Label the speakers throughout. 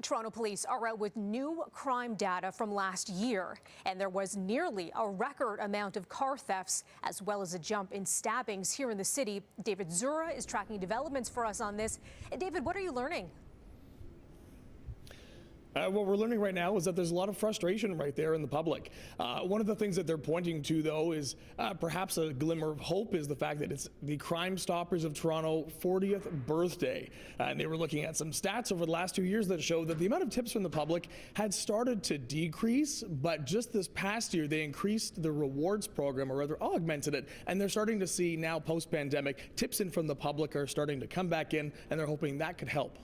Speaker 1: Toronto police are out with new crime data from last year, and there was nearly a record amount of car thefts as well as a jump in stabbings here in the city. David Zura is tracking developments for us on this. David, what are you learning?
Speaker 2: What we're learning right now is that there's a lot of frustration right there in the public. One of the things that they're pointing to, though, is perhaps a glimmer of hope is the fact that it's the Crime Stoppers of Toronto 40th birthday. And they were looking at some stats over the last 2 years that show that the amount of tips from the public had started to decrease, but just this past year they increased the rewards program, or rather augmented it, and they're starting to see now post-pandemic tips in from the public are starting to come back in, and they're hoping that could help.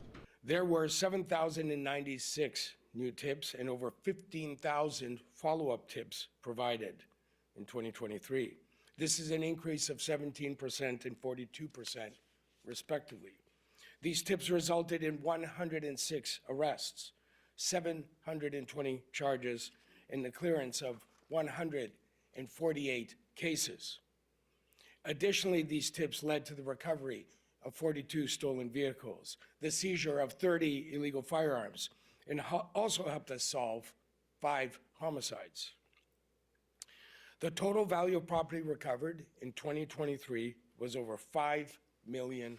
Speaker 3: There were 7,096 new tips and over 15,000 follow-up tips provided in 2023. This is an increase of 17% and 42%, respectively. These tips resulted in 106 arrests, 720 charges, and the clearance of 148 cases. Additionally, these tips led to the recovery of 42 stolen vehicles, the seizure of 30 illegal firearms, and also helped us solve 5 homicides. The total value of property recovered in 2023 was over $5 million.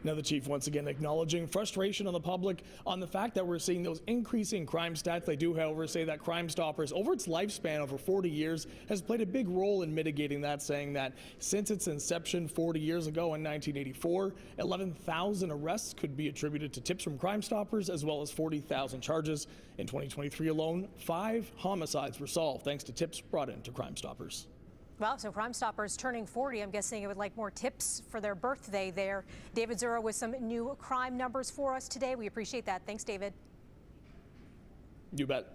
Speaker 2: Now, the chief once again acknowledging frustration on the public on the fact that we're seeing those increasing crime stats. They do, however, say that Crime Stoppers, over its lifespan, over 40 years, has played a big role in mitigating that, saying that since its inception 40 years ago in 1984, 11,000 arrests could be attributed to tips from Crime Stoppers, as well as 40,000 charges. In 2023 alone, 5 homicides were solved thanks to tips brought in to Crime Stoppers.
Speaker 1: Well, so Crime Stoppers turning 40, I'm guessing it would like more tips for their birthday there. David Zura with some new crime numbers for us today. We appreciate that. Thanks, David.
Speaker 2: You bet.